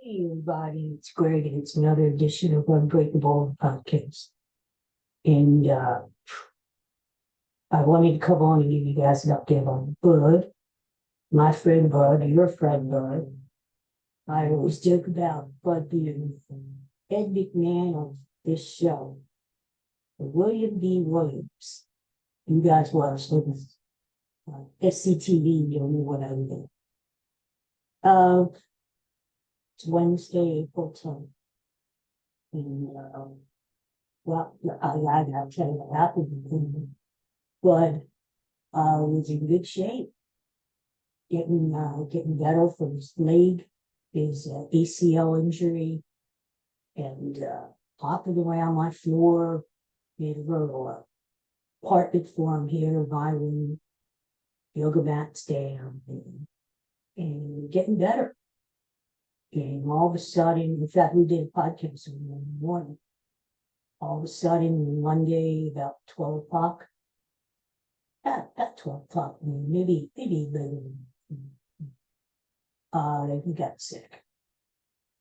Hey everybody, it's Greg and it's another edition of Unbreakable podcast. And I wanted to come on and give you guys an update on Bud, my friend Bud, your friend Bud. I always joke about Bud being Ed McMahon of this show, William B. Williams. You guys watch this SCTV, you'll know what I mean. It's Wednesday, April 10th. And well, I gotta tell you what happened. But was in good shape, getting better from his leg, his ACL injury, and hopping around my floor. Made a little apartment for him here, my room, yoga mats down, and getting better. And all of a sudden, in fact, we did a podcast in the morning. All of a sudden, Monday about 12 o'clock, at 12 o'clock, maybe later. He got sick.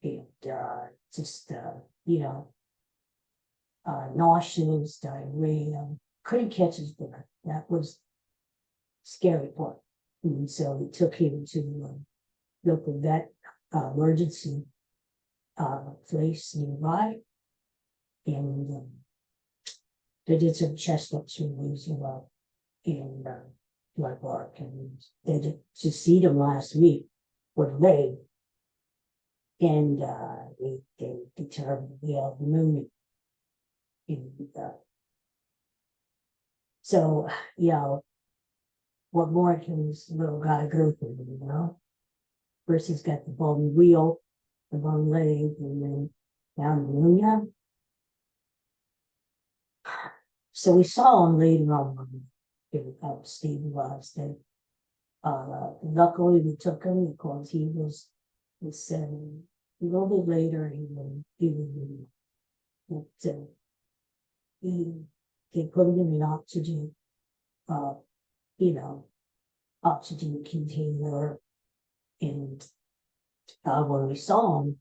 And just, nauseous, diarrhea, couldn't catch his breath. That was scary part. And so we took him to the local vet emergency place nearby. And they did some chest x-rays, and blood work. And they did just see them last week with leg. And they determined we have pneumonia. And so, what more can this little guy go through, First he's got the bum wheel, the bum leg, and then down pneumonia. So we saw him later on. It helped stabilize it. Luckily we took him because he was a little bit later they put him in an oxygen uh you know oxygen container. And when we saw him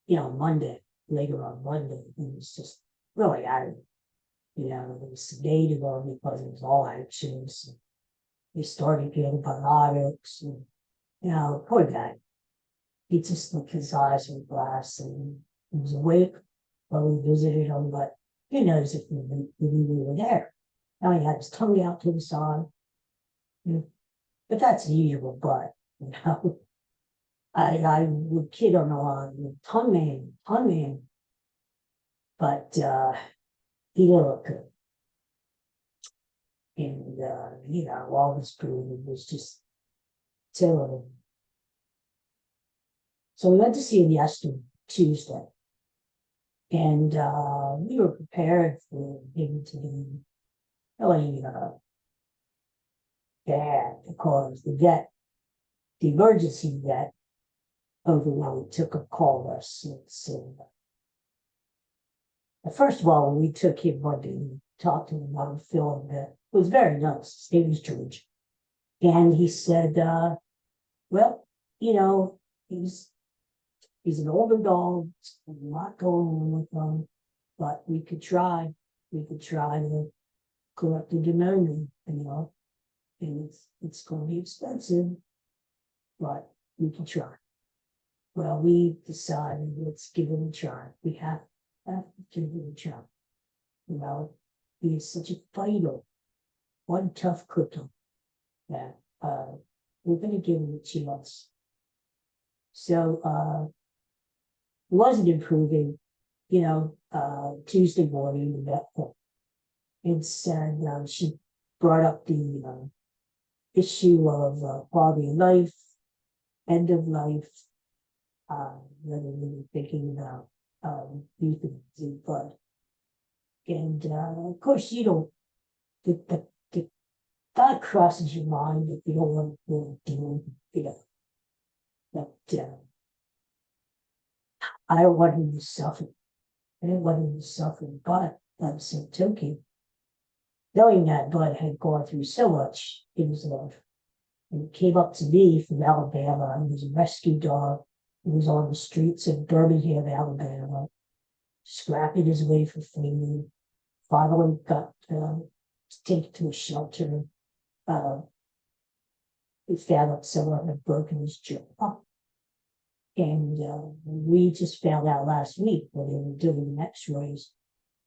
Monday, later on Monday, he was just really out of it. They sedated him because it was all anxious. They started the antibiotics, and poor guy. He just looked, his eyes were glass, and he was awake while we visited him, but he knows if we were there. Now he had his tongue out to the side, but that's the usual. But I would kid on the line, tongue man, but he looked good. And all this food was just terrible. So we went to see him yesterday, Tuesday, and we were prepared for him to be really bad because the emergency vet over where we took him called us. So, first of all, when we took him one day, we talked to him about film that was very nice. His name was George. And he said, well, he's an older dog, a lot going on with him, but we could try to correct the pneumonia, and it's going to be expensive, but we can try. Well, we decided, let's give it a try. We have to give it a try. He is such a fighter, one tough cookie that we're going to give him a chance. So it wasn't improving, Tuesday morning, the vet and said she brought up the issue of quality of life, end of life, whether we were thinking about euthanasia, but and of course the thought crosses your mind that you don't want to do, but I don't want him to suffer. I didn't want him to suffer, but by the same token, knowing that Bud had gone through so much in his life, And he came up to me from Alabama. He was a rescue dog. He was on the streets of Birmingham, Alabama, scrapping his way for food. Finally got taken to a shelter. Uh, we found out someone had broken his jaw. And we just found out last week when they were doing the x-rays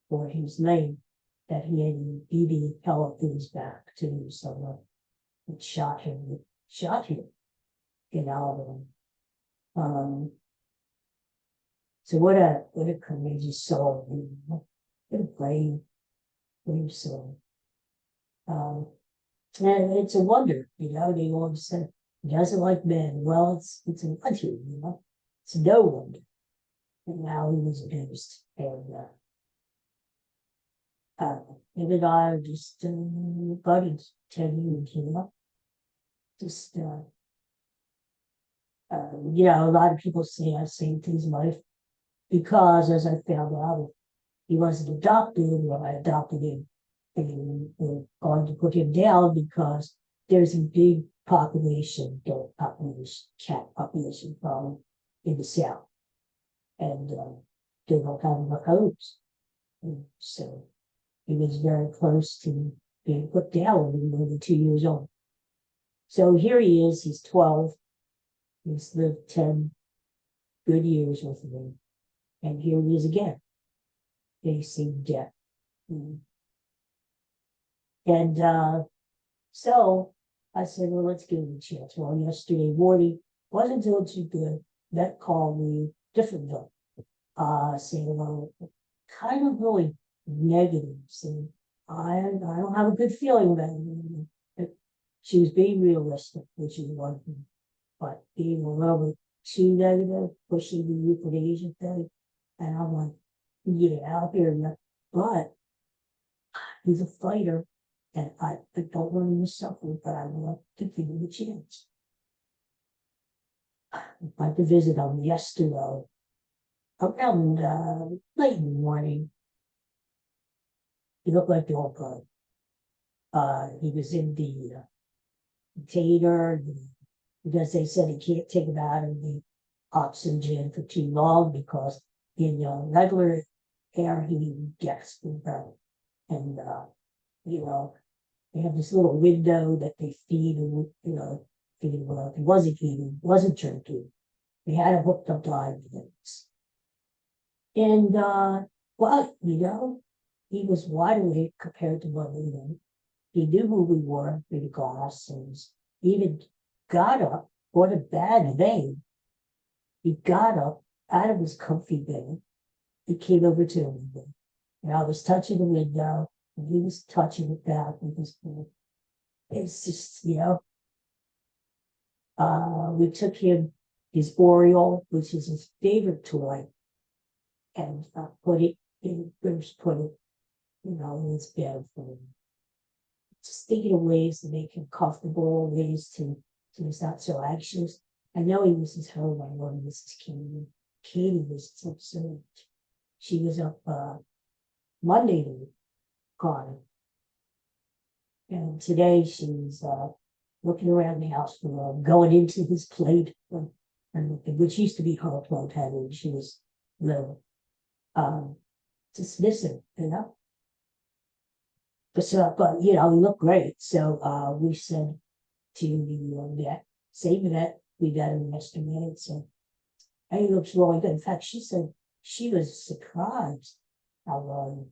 for his leg that he had a BB pellet in his back too. Someone had shot him in Alabama. So what a courageous soul, what a brave soul. And it's a wonder, they always say he doesn't like men. Well, it's a wonder, it's no wonder. And now he was abused. And him and I are just buddies, 10 years, just a lot of people say I saved his life because, as I found out, he wasn't adopted, or I adopted him, and we're going to put him down because there's a big cat population problem in the South, and they don't have enough homes. And so he was very close to being put down when he was only 2 years old. So here he is, he's 12. He's lived 10 good years with me. And here he is again, facing death. And so I said, well, let's give him a chance. Well, yesterday morning, wasn't doing too good. That called me different though, saying, well, kind of really negative, saying, I don't have a good feeling about it. She was being realistic, which is one thing, but being a little bit too negative, pushing the euthanasia thing. And I'm like, yeah, I'll hear you. But he's a fighter, and I don't want him to suffer, but I want to give him a chance. I went to visit him yesterday around late in the morning. He looked like the old guy. He was in the container because they said he can't take him out of the oxygen for too long because in regular air he gets burnt. And they have this little window that they feed him, feed him. Well, if he wasn't feeding, wasn't drinking, they had him hooked up to IV. And well, he was wide awake compared to what we knew. He knew who we were through the glasses. He even got up, on a bad vein. He got up out of his comfy bed. He came over to the window. And I was touching the window, and he was touching it back with his hand. It's just, we took him his Oriole, which is his favorite toy, and put it in in his bed for him. Just thinking of ways to make him comfortable, ways to so he's not so anxious. I know he misses home. I know he misses Katie. Katie was so soon. She was up Monday to gone. And today she's looking around the house for going into his plate, which used to be her plate when she was little. Just missing, But he looked great. So we said to the vet, same vet, we got him yesterday. So he looks really good. In fact, she said she was surprised how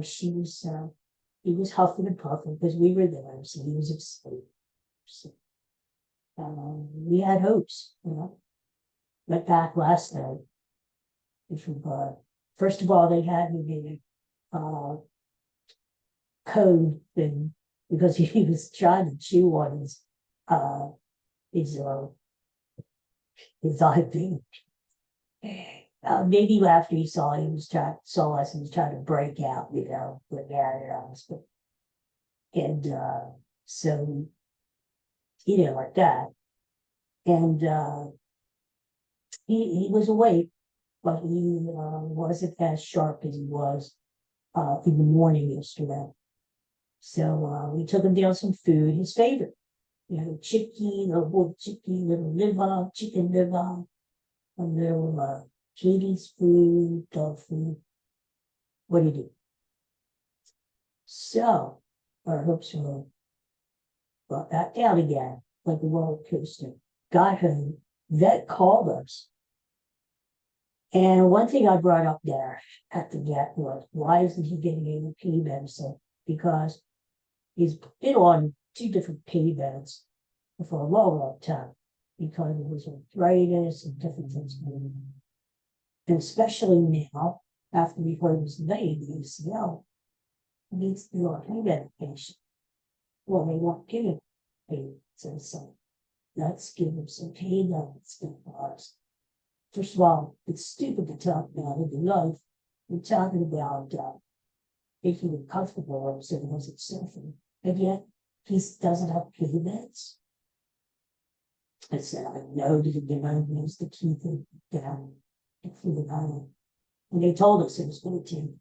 she was. He was huffing and puffing because we were there, so he was asleep. So, we had hopes, Went back last night. First of all, they had me a code thing because he was trying to chew on his IV. Maybe after he saw us, he was trying to break out, with that. And so he didn't like that. And he was awake, but he wasn't as sharp as he was in the morning yesterday. So we took him down some food, his favorite. Chicken, a little chicken, little liver, chicken liver, a little Katie's food, dog food. What do you do? So our hopes were brought back down again, like a roller coaster. Got home, vet called us. And one thing I brought up there at the vet was, why isn't he getting any pain medicine? Because he's been on 2 different pain meds for a long, long time because of his arthritis and different things going on. And especially now, after we heard his leg, the ACL, he needs to be on pain medication. Well, they won't give him pain. So let's give him some pain medicine for us. First of all, it's stupid to talk about it in life. We're talking about making him comfortable so he wasn't suffering. And yet, he doesn't have pain meds. I said, I know that the mind needs to keep him down and feel the island. And they told us it was going to take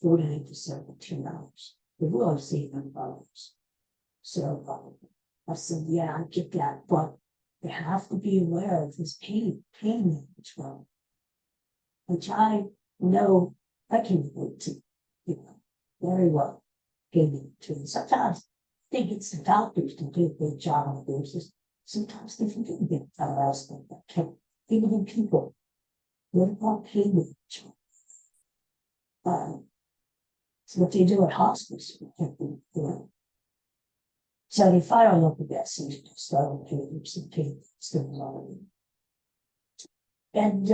48 to 72 hours. We will save them dollars. So I said, yeah, I get that, but you have to be aware of his pain management, which I know I can relate to, very well. Pain management. Sometimes I think it's the doctors to do a good job on the basis. Sometimes they forget to get else than that. Even people, what about pain management? It's what they do at hospice. So they finally looked at that season and started giving him some pain still. And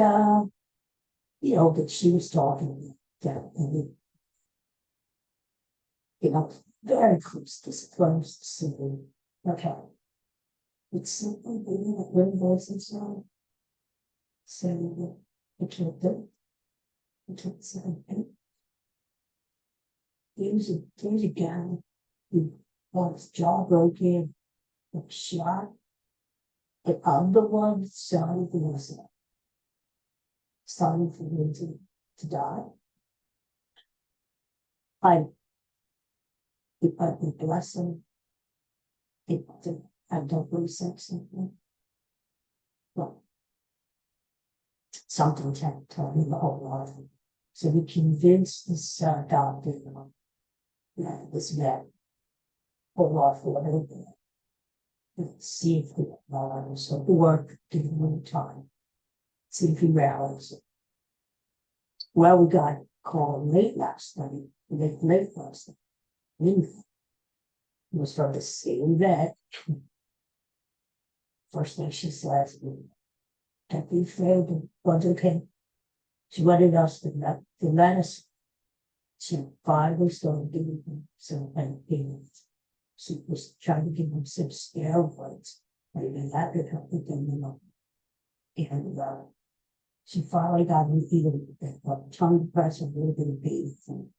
but she was talking that, and very close to simply, okay. It's simply being that little voice inside saying that I can't do it. I can't say it. There's a guy who got his jaw broken, like shot, and I'm the one starting for myself, starting for him to die. I bless him. I don't really say something. Well, something can't tell me the whole lot. So we convinced this doctor, this vet, hold off for a little bit and see if so the work give him a little time, see if he rallies. Well, we got called late last night. It was from the same vet. First thing she says, don't be afraid, but okay. She wanted us to let us. She finally started giving him some pains. She was trying to give him some steroids. Maybe that could help with them. And she finally got him eating a tongue depressor, a little bit of pain.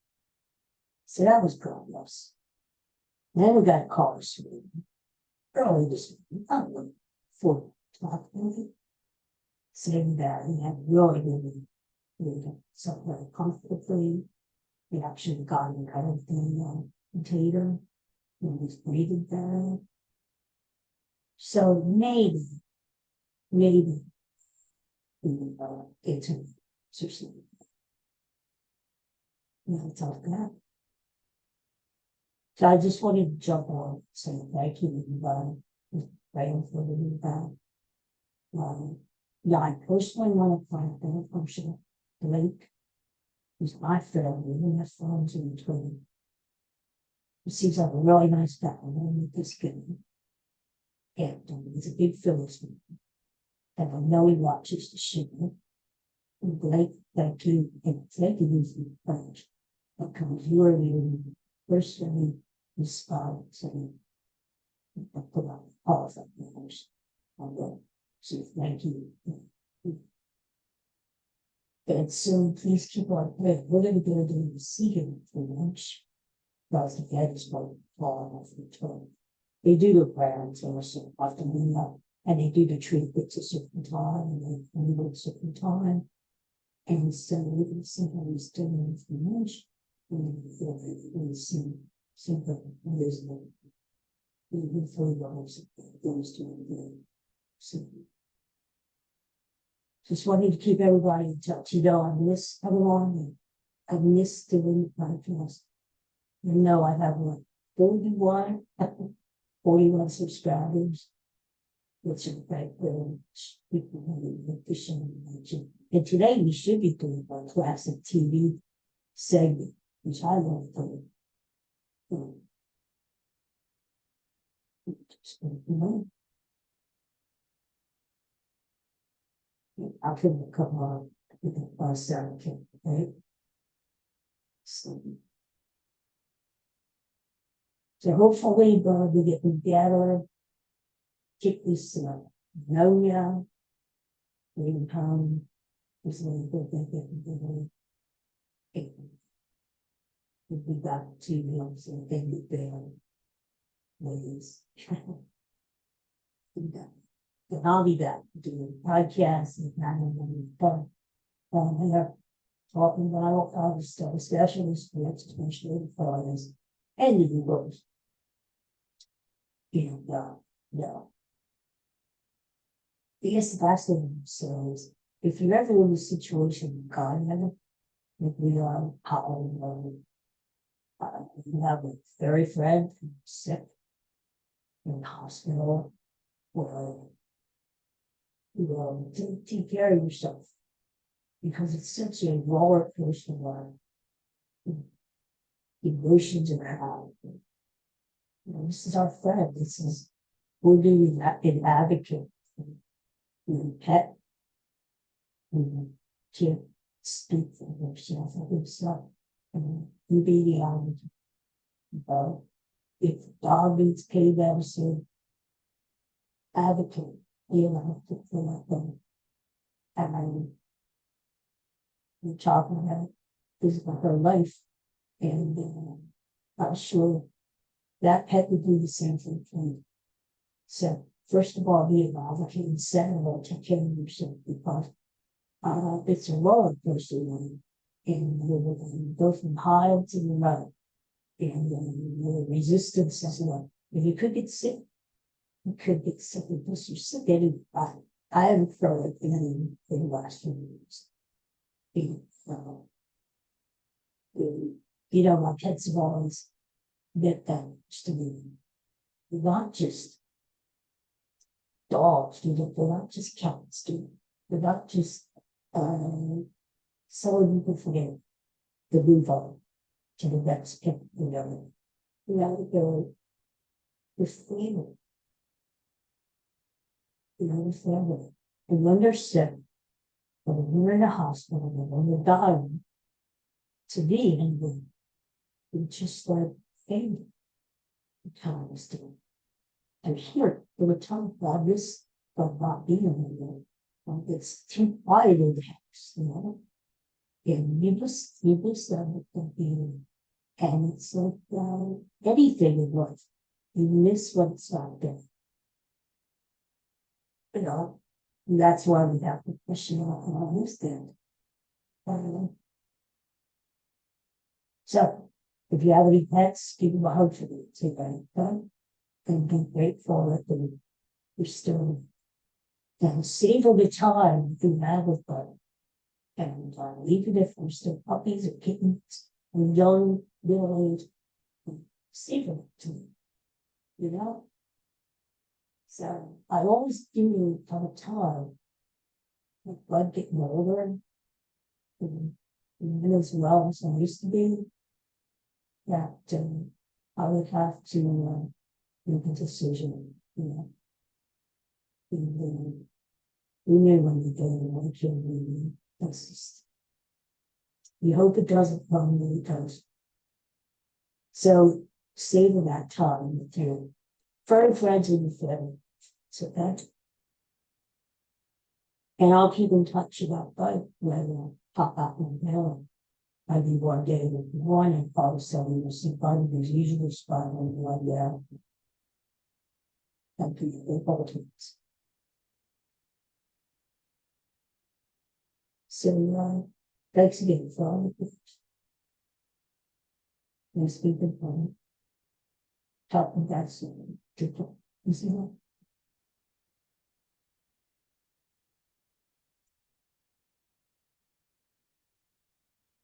So that was progress. Then we got a call this morning, early this morning, I don't know, 4 o'clock maybe, saying that he had really something very comfortably. He actually got him kind of the container. He was breathing better. So maybe it's a something. It's all that. So I just wanted to jump on and say thank you, praying for the new guy. I personally want to thank the function Blake, who's my friend, we have friends in between. He seems like a really nice guy, with this kid. And he's a big Phillies fan. And I know he watches the show. And Blake, thank you, and thank you for the French, because you are the personally responsible. I put on all of them on the so thank you. And so please keep on praying. We're going to go to see him for lunch. Because the head is going to fall off the toe. They do the prayers also often and they do the treatment at a certain time, and they leave at a certain time. And so we can see how he's doing for lunch. And we see Simple, there's no, even $40 goes to anything. So, just wanted to keep everybody in touch. I miss everyone. I miss doing the podcast. I have like 41, 41 subscribers, which is like people who efficient. And today we should be doing a classic TV segment, which I love doing. I'll give it a couple of Sarah King, right? So hopefully we get together, kick this pneumonia, maybe come, this little bit, we'll be back to so then we there, ladies. And I'll be back doing podcasts and having fun. Here talking about other stuff, especially sports, especially Fridays and the Eagles. And yeah. I guess the last thing is if you're ever in a situation God never, if we are you have a very friend who's sick in the hospital, or take care of yourself, because it's such a roller coaster ride. Emotions are high. This is our friend. This is we're doing an advocate. Pet can't speak for himself or himself. You be the advocate. If dog needs pain medicine, advocate, advocate for them. And we're talking about this is her life, and I'm sure that pet would do the same thing for you. So first of all, be an advocate, and second of all, take care of yourself, because it's a roller coaster ride, and you go from high to the low, and the resistance is low. And you could get sick. You could get sick because you're sick anyway. I haven't felt like anything in the last few years. My pets have always meant that much to me. They're not just dogs, they're not just cats, they're not just someone you can forget to move on to the next pet, they're family, the family. And when they're sick, when they're in the hospital, when they're dying, to me, and it's just like family. Times to and here they were talking about this about being in there. It's too quiet in the house, and you just being, and it's like anything in life, you miss what's not there. And that's why we have to push it on this thing. So if you have any pets, give them a hug for them. Say that, and be grateful that you're still and savor the time you have with them. And even if we're still puppies or kittens or young, middle age, savor it to me. So I always do have a time, like I'm getting older, and as well as I used to be, that I would have to make a decision, and when you go to children, that's just, you hope it doesn't come when it does. So savor that time with your furry friends and your family. So that, and I'll keep in touch about whether I'll pop out in the mail. Maybe one day with one, and all of a sudden you'll see Buddy, there's usually a spot on one there. And people politics. So thanks again for all the things. Nice speaking for me. Talk, that's different. You see that?